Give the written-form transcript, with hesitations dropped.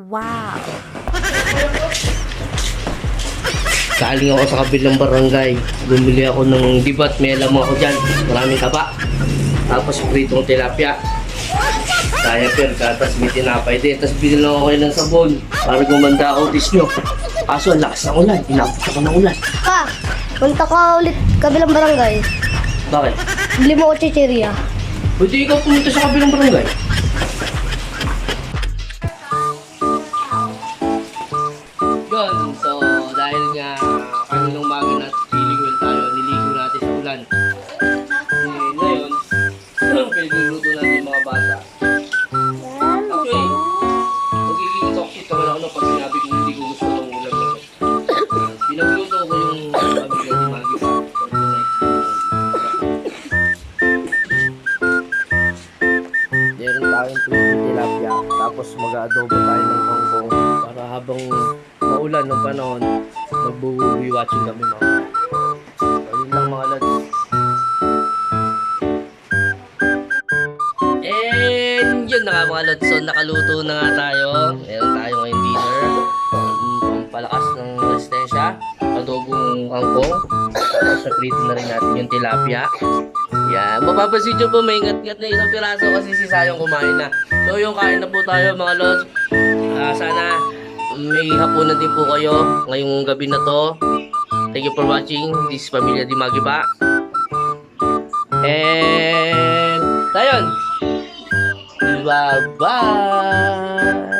Wow! Galing ako sa kabilang barangay. Bumili ako ng dibat. May alam ako dyan. Maraming taba. Tapos pritong tilapia. Kaya pero gatas may tinapay din. Tapos binilang ako ng sabon para gumanda ang autis nyo. Kaso ang lakas ng ulan. Inapos ako ng ulan. Pa, punta ka ulit kabilang barangay. Bakit? Bili mo ko chichirya. Pwede ikaw pumunta sa kabilang barangay. Yun, so dahil nga kaninang umaga na feeling well tayo, niligo natin sa ulan. Ngayon, pinagluto natin yung mga bata. Actually, magiging toxic naman ako pag sinabi kong hindi ko gusto ng ulam na to. Pinagluto ko yung pamilya ni Maggie pa. Meron tayong pwede tilapia, tapos mag-adobo tayo ng kangkong para habang maulan ng panahon, magbuwi-watching kami mga. So, yun lang mga lads. And yun na nga mga lods, so nakaluto na nga tayo. Meron tayo ngayon dinner. Pampalakas ng resistensya. Adobong kangkong. Tapos naprito na rin natin yung tilapia. Yan. Mapapansin nyo po, may ingat-ingat na isang piraso kasi si Sayong kumain na. So yung kain na po tayo mga lods. Sana may hapunan din po kayo ngayong gabi na to. Thank you for watching. This is Pamilya Di Magiba. And ayun. Bye-bye!